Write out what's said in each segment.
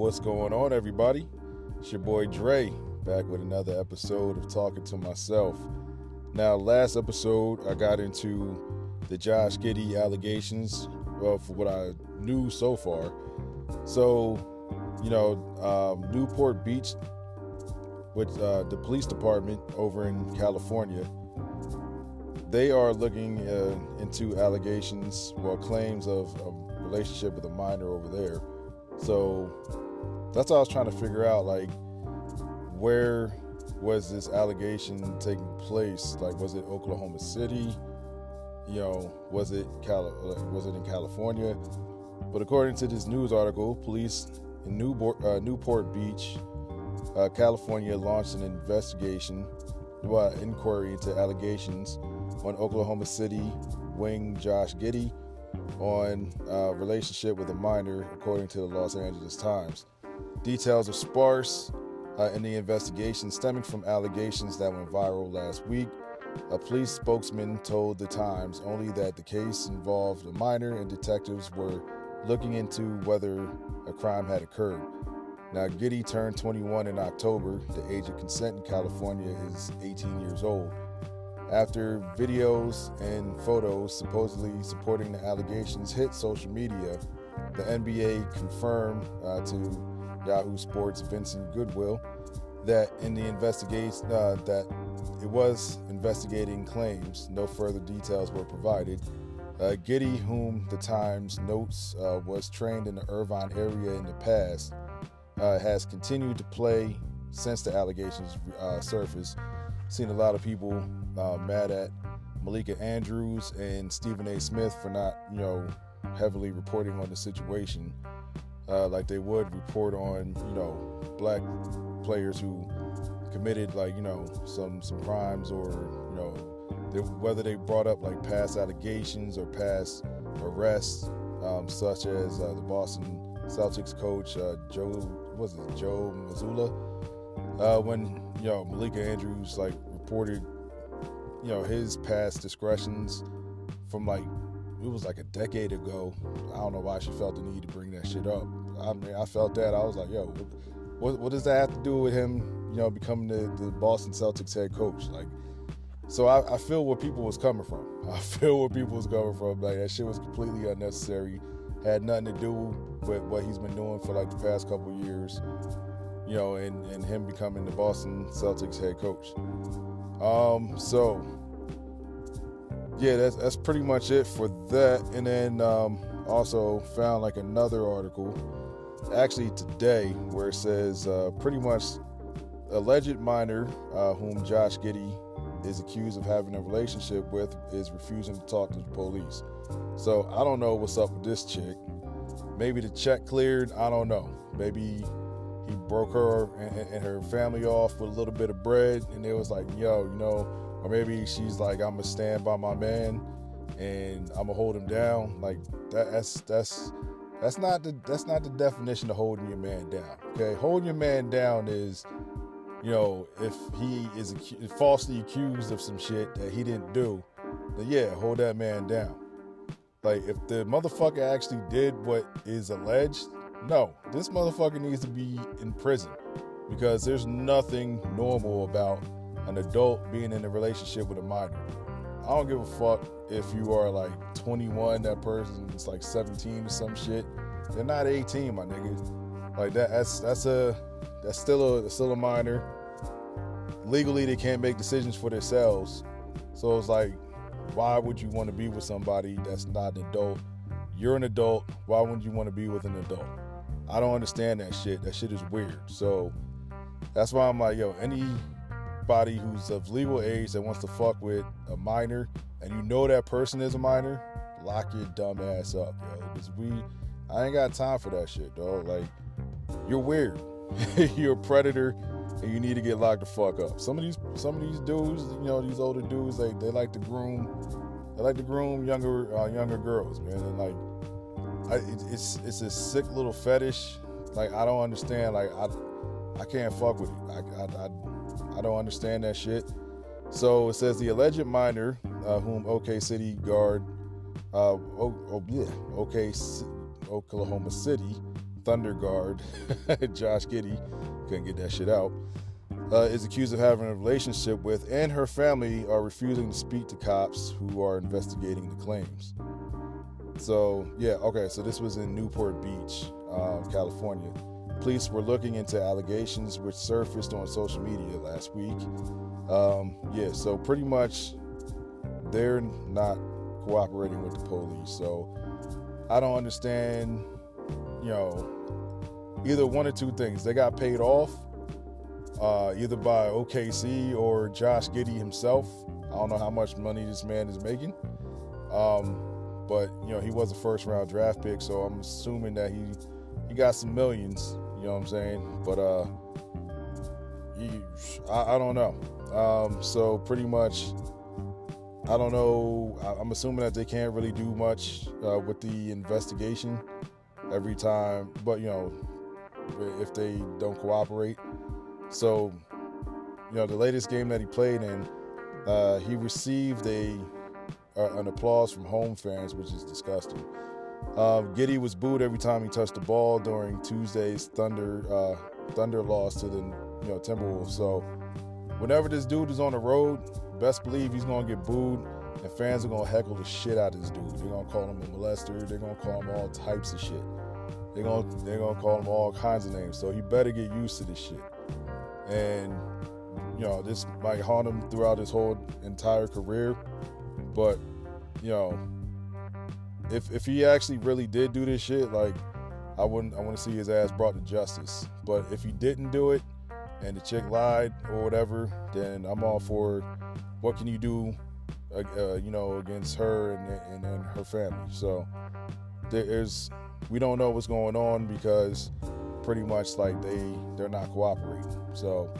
What's going on, everybody? It's your boy Dre, back with another episode of Talking to Myself. Now, last episode, I got into the JOsh Giddey allegations, well, for what I knew so far. So, Newport Beach, with the police department over in California, they are looking into allegations, claims of a relationship with a minor over there. So that's what I was trying to figure out, where was this allegation taking place? Was it Oklahoma City? Was it in California? But according to this news article, police in Newport Beach, California, launched an inquiry into allegations on Oklahoma City wing JOsh Giddey on a relationship with a minor, according to the Los Angeles Times. Details are sparse in the investigation, stemming from allegations that went viral last week. A police spokesman told the Times only that the case involved a minor and detectives were looking into whether a crime had occurred. Now, Giddey turned 21 in October. The age of consent in California is 18 years old. After videos and photos supposedly supporting the allegations hit social media, the NBA confirmed to Yahoo Sports' Vincent Goodwill that in the investigation that it was investigating claims. No further details were provided. Giddey, whom the Times notes was trained in the Irvine area in the past, has continued to play since the allegations surfaced. Seen a lot of people mad at Malika Andrews and Stephen A. Smith for not, heavily reporting on the situation, like they would report on, black players who committed, some crimes, or whether they brought up past allegations or past arrests, such as the Boston Celtics coach Joe Mazzulla, when Malika Andrews reported his past discretions from it was a decade ago. I don't know why she felt the need to bring that shit up. I mean, I felt that. I was like, what does that have to do with him becoming the Boston Celtics head coach? So I feel where people was coming from. That shit was completely unnecessary. Had nothing to do with what he's been doing for the past couple of years, and him becoming the Boston Celtics head coach. That's pretty much it for that. And then also found another article, actually today, where it says pretty much alleged minor whom JOsh Giddey is accused of having a relationship with is refusing to talk to the police. So I don't know what's up with this chick. Maybe the check cleared. I don't know. Maybe he broke her and her family off with a little bit of bread, and it was or maybe she's I'm gonna stand by my man and I'm gonna hold him down. That's not the definition of holding your man down. Okay, holding your man down is, if he is falsely accused of some shit that he didn't do, then hold that man down. If the motherfucker actually did what is alleged, no, this motherfucker needs to be in prison, because there's nothing normal about an adult being in a relationship with a minor. I don't give a fuck if you are 21, that person is 17 or some shit. They're not 18, my nigga. That's still a minor. Legally, they can't make decisions for themselves. So it's why would you want to be with somebody that's not an adult? You're an adult. Why wouldn't you want to be with an adult? I don't understand that shit. That shit is weird. So that's why I'm anybody who's of legal age that wants to fuck with a minor, and that person is a minor, lock your dumb ass up, yo. Because I ain't got time for that shit, dog. You're weird. You're a predator, and you need to get locked the fuck up. Some of these dudes, these older dudes, they like to groom younger girls, man. And it's a sick little fetish. I don't understand. I can't fuck with it. I don't understand that shit. So it says the alleged minor, whom OK City guard, Oklahoma City Thunder guard, JOsh Giddey, couldn't get that shit out, is accused of having a relationship with, and her family are refusing to speak to cops who are investigating the claims. So, yeah, okay, so this was in Newport Beach, California. Police were looking into allegations which surfaced on social media last week. So pretty much they're not cooperating with the police. So I don't understand, either one or two things. They got paid off, either by OKC or JOsh Giddey himself. I don't know how much money this man is making. But he was a first round draft pick, so I'm assuming that he got some millions, you know what I'm saying? But I don't know. So pretty much, I don't know. I'm assuming that they can't really do much with the investigation every time, but if they don't cooperate. So the latest game that he played in, he received an applause from home fans, which is disgusting. Giddey was booed every time he touched the ball during Tuesday's Thunder loss to the Timberwolves. So whenever this dude is on the road, best believe he's gonna get booed, and fans are gonna heckle the shit out of this dude. They're gonna call him a molester. They're gonna call him all types of shit. They're gonna call him all kinds of names. So he better get used to this shit. And this might haunt him throughout his whole entire career. But if he actually really did do this shit, like I want to see his ass brought to justice. But if he didn't do it and the chick lied or whatever, then I'm all for what can you do, against her and her family. So we don't know what's going on because pretty much like they're not cooperating. So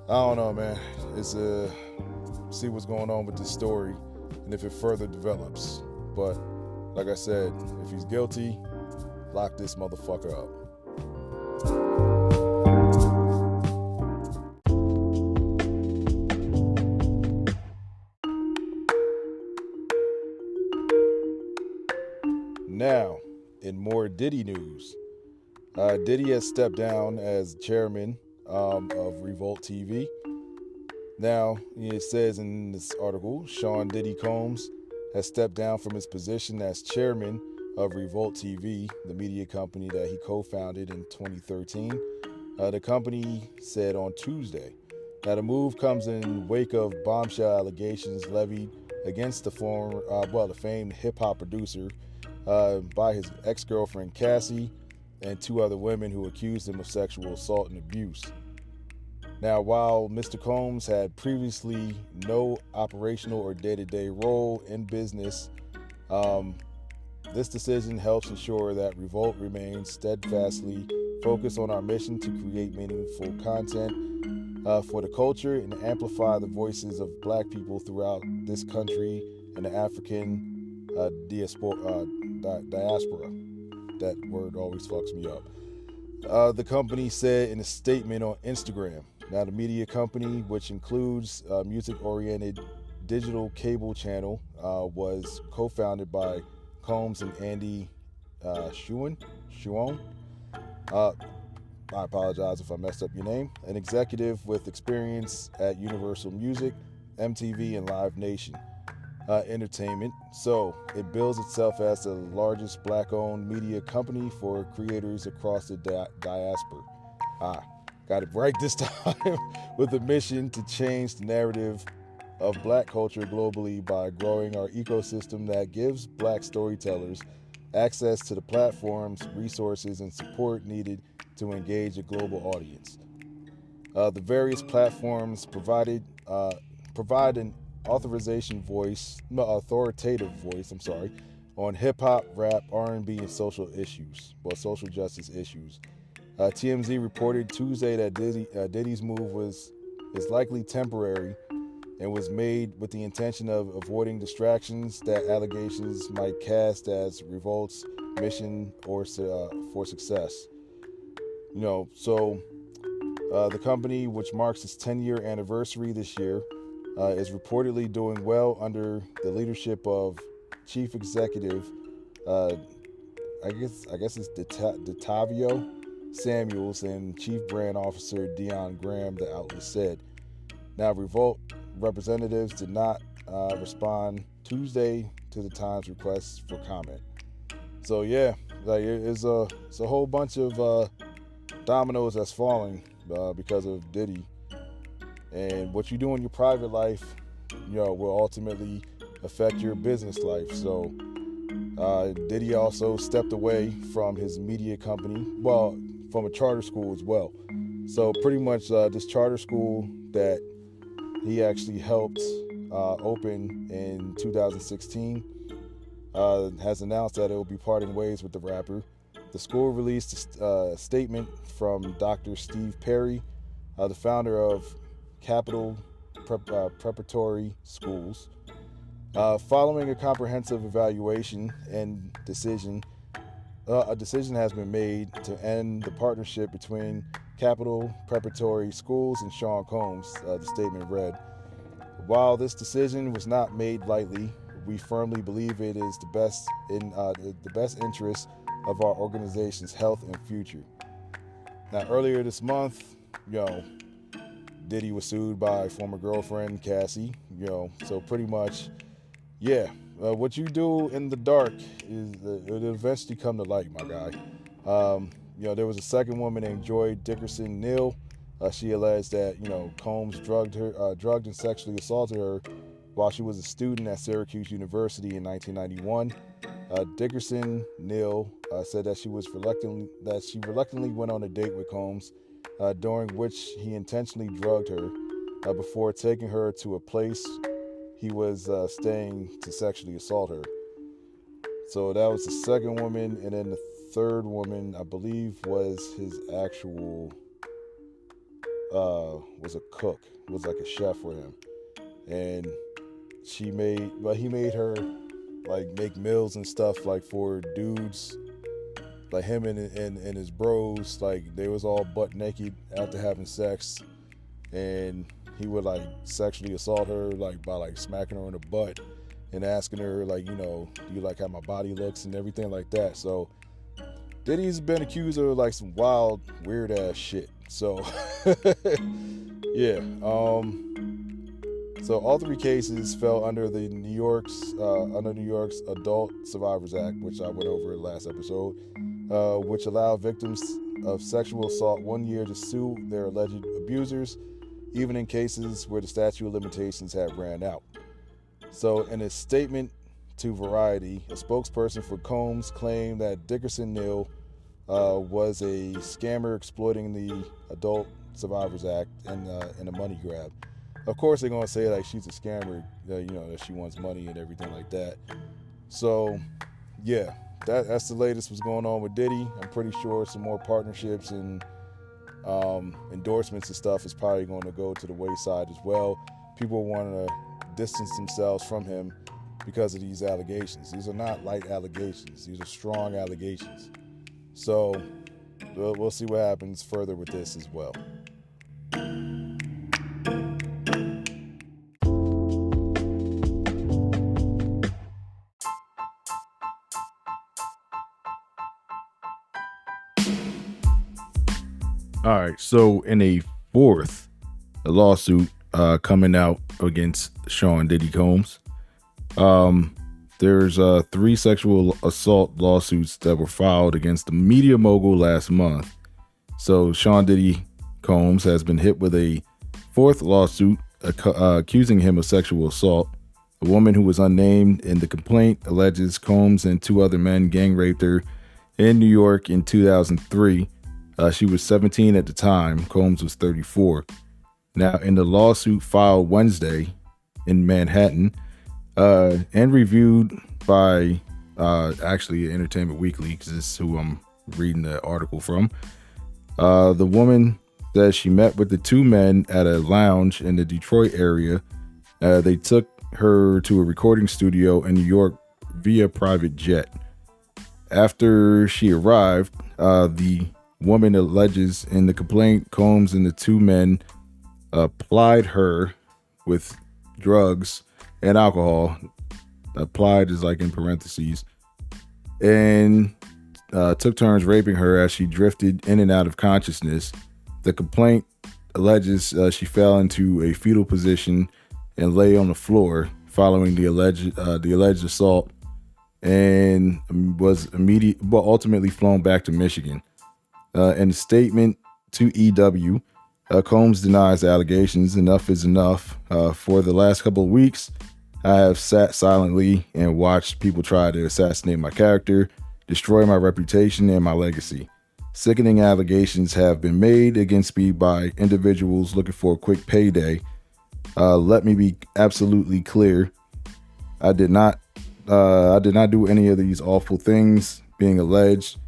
I don't know, man. It's see what's going on with this story and if it further develops. But like I said, if he's guilty, lock this motherfucker up. Now, in more Diddy news, Diddy has stepped down as chairman of Revolt TV. Now, it says in this article, Sean Diddy Combs has stepped down from his position as chairman of Revolt TV, the media company that he co-founded in 2013. The company said on Tuesday that a move comes in wake of bombshell allegations levied against the famed hip-hop producer by his ex-girlfriend Cassie and two other women who accused him of sexual assault and abuse. Now, while Mr. Combs had previously no operational or day-to-day role in business, this decision helps ensure that Revolt remains steadfastly focused on our mission to create meaningful content for the culture and amplify the voices of Black people throughout this country and the African diaspora. That word always fucks me up. The company said in a statement on Instagram. Now, the media company, which includes a music-oriented digital cable channel, was co-founded by Combs and Andy Shuon. I apologize if I messed up your name. An executive with experience at Universal Music, MTV, and Live Nation Entertainment. So it bills itself as the largest Black-owned media company for creators across the diaspora. Got it right this time. With a mission to change the narrative of Black culture globally by growing our ecosystem that gives Black storytellers access to the platforms, resources, and support needed to engage a global audience. The various platforms provide an authoritative voice on hip-hop, rap, R&B, and social justice issues. TMZ reported Tuesday that Diddy's move is likely temporary and was made with the intention of avoiding distractions that allegations might cast as Revolt's mission or for success. So the company, which marks its 10-year anniversary this year, is reportedly doing well under the leadership of Chief Executive I guess it's Detavio Samuels and Chief Brand Officer Dion Graham, the outlet said. Now, Revolt representatives did not respond Tuesday to the Times' request for comment. So yeah, like it's a whole bunch of dominoes that's falling because of Diddy, and what you do in your private life, will ultimately affect your business life. So Diddy also stepped away from his media company, well, from a charter school as well. So pretty much this charter school that he actually helped open in 2016 has announced that it will be parting ways with the rapper. The school released a statement from Dr. Steve Perry, the founder of Capital Preparatory Schools. Following a comprehensive evaluation and decision, a decision has been made to end the partnership between Capital Preparatory Schools and Sean Combs, the statement read. While this decision was not made lightly, we firmly believe it is the best in the best interest of our organization's health and future. Now, earlier this month, Diddy was sued by former girlfriend Cassie. So pretty much, yeah, what you do in the dark is it'll eventually come to light, my guy. There was a second woman named Joy Dickerson Neal. She alleged that Combs drugged and sexually assaulted her while she was a student at Syracuse University in 1991. Dickerson Neal said that she reluctantly went on a date with Combs, during which he intentionally drugged her before taking her to a place he was staying to sexually assault her. So that was the second woman, and then the third woman, I believe, was his actual was a cook, was like a chef for him, and he made her like make meals and stuff like for dudes like him and his bros. Like they was all butt naked after having sex, and he would like sexually assault her like by like smacking her in the butt and asking her like, do you like how my body looks and everything like that. So Diddy's been accused of like some wild, weird ass shit. So yeah. So all three cases fell under the New York's Adult Survivors Act, which I went over in the last episode, which allowed victims of sexual assault 1 year to sue their alleged abusers, even in cases where the statute of limitations had ran out. So in a statement to Variety, a spokesperson for Combs claimed that Dickerson Neal was a scammer exploiting the Adult Survivors Act and a money grab. Of course, they're gonna say like she's a scammer, that she wants money and everything like that. So, yeah, that's the latest what's going on with Diddy. I'm pretty sure some more partnerships and endorsements and stuff is probably going to go to the wayside as well. People want to distance themselves from him because of these allegations. These are not light allegations. These are strong allegations. So we'll see what happens further with this as well. All right, so in a fourth lawsuit coming out against Sean Diddy Combs, there's 3 sexual assault lawsuits that were filed against the media mogul last month. So Sean Diddy Combs has been hit with a 4th lawsuit accusing him of sexual assault. A woman who was unnamed in the complaint alleges Combs and 2 other men gang raped her in New York in 2003. She was 17 at the time. Combs was 34. Now, in the lawsuit filed Wednesday in Manhattan and reviewed by actually Entertainment Weekly, because this is who I'm reading the article from, the woman says she met with the 2 men at a lounge in the Detroit area. They took her to a recording studio in New York via private jet. After she arrived, the woman alleges in the complaint Combs and the 2 men plied her with drugs and alcohol. Applied is like in parentheses. And took turns raping her as she drifted in and out of consciousness. The complaint alleges she fell into a fetal position and lay on the floor following the alleged assault, and was ultimately flown back to Michigan. In a statement to EW, Combs denies the allegations. Enough is enough. For the last couple of weeks, I have sat silently and watched people try to assassinate my character, destroy my reputation and my legacy. Sickening allegations have been made against me by individuals looking for a quick payday. Let me be absolutely clear. I did not do any of these awful things being alleged.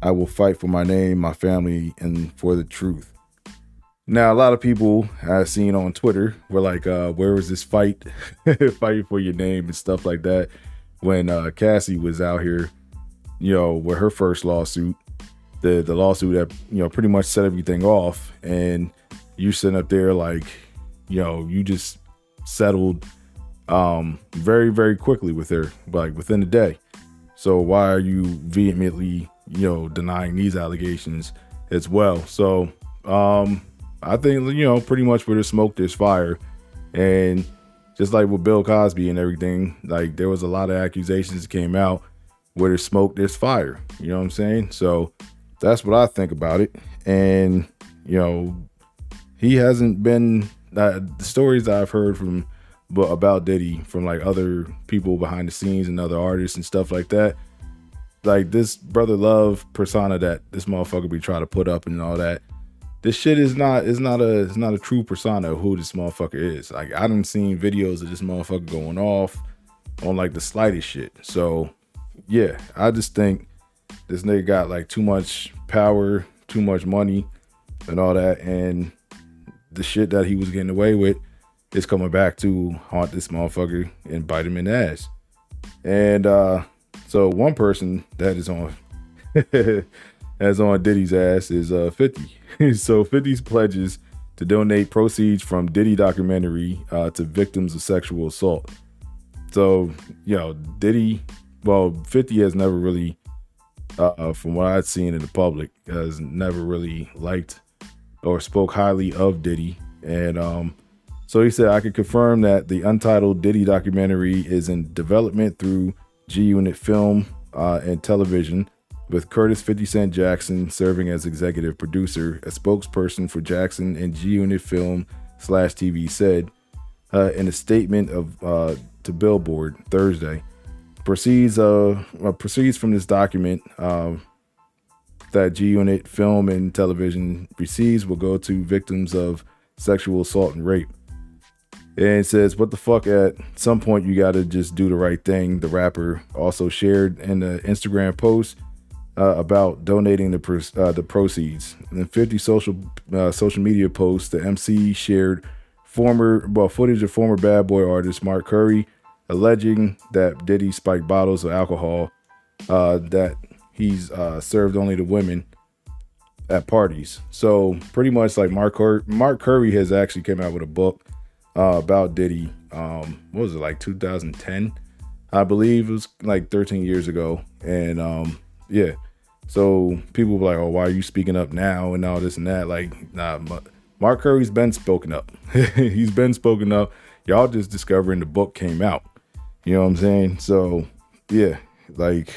I will fight for my name, my family, and for the truth. Now, a lot of people I've seen on Twitter were like, where was this fight? Fighting for your name and stuff like that. When Cassie was out here, with her first lawsuit, the lawsuit that, pretty much set everything off. And you sitting up there like, you just settled very, very quickly with her, like within a day. So why are you vehemently, denying these allegations as well? So I think, pretty much where there's smoke, there's fire. And just like with Bill Cosby and everything, like there was a lot of accusations that came out. Where there's smoke, there's fire. You know what I'm saying? So that's what I think about it. And, he hasn't been, the stories that I've heard about Diddy from like other people behind the scenes and other artists and stuff like that. Like this brother love persona that this motherfucker be trying to put up and all that. This shit is not a true persona of who this motherfucker is. Like I done seen videos of this motherfucker going off on like the slightest shit. So yeah, I just think this nigga got like too much power, too much money and all that. And the shit that he was getting away with is coming back to haunt this motherfucker and bite him in the ass. And so one person that is on that's on Diddy's ass is 50. So 50's pledges to donate proceeds from Diddy documentary to victims of sexual assault. So, Diddy, 50 has never really, from what I've seen in the public, has never really liked or spoke highly of Diddy. And so he said, I can confirm that the untitled Diddy documentary is in development through G-Unit Film and Television, with Curtis 50 Cent Jackson serving as executive producer. A spokesperson for Jackson and G-Unit Film /TV said in a statement to Billboard Thursday, proceeds from this document that G-Unit Film and Television receives will go to victims of sexual assault and rape. And it says, what the fuck, at some point you gotta just do the right thing. The rapper also shared in the Instagram post about donating the proceeds. In 50 social media posts, the MC shared footage of former Bad Boy artist Mark Curry alleging that Diddy spiked bottles of alcohol that he's served only to women at parties. So pretty much like Mark Curry has actually came out with a book about Diddy. What was it, like 2010? I believe it was like 13 years ago. And yeah, so people were like, oh, why are you speaking up now and all this and that? Like, nah, Mark Curry's been spoken up. He's been spoken up. Y'all just discovering the book came out. You know what I'm saying? So yeah, like,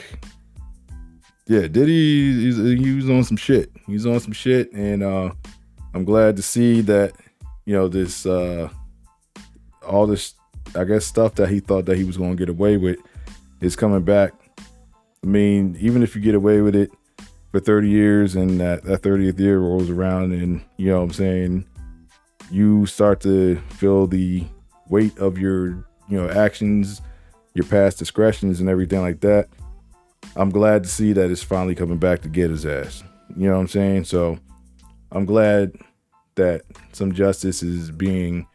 yeah, Diddy, he was on some shit. He's on some shit. And I'm glad to see that, this, all this, I guess, stuff that he thought that he was going to get away with is coming back. I mean, even if you get away with it for 30 years and that 30th year rolls around and, you know what I'm saying, you start to feel the weight of your, actions, your past discretions and everything like that. I'm glad to see that it's finally coming back to get his ass. You know what I'm saying? So I'm glad that some justice is being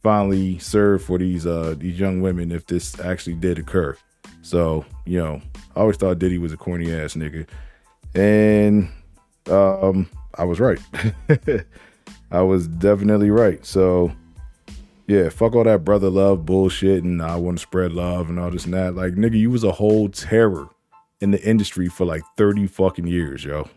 finally served for these young women if this actually did occur. So, I always thought Diddy was a corny ass nigga. And I was right. I was definitely right. So, yeah, fuck all that brother love bullshit and I want to spread love and all this and that. Like, nigga, you was a whole terror in the industry for like 30 fucking years, yo.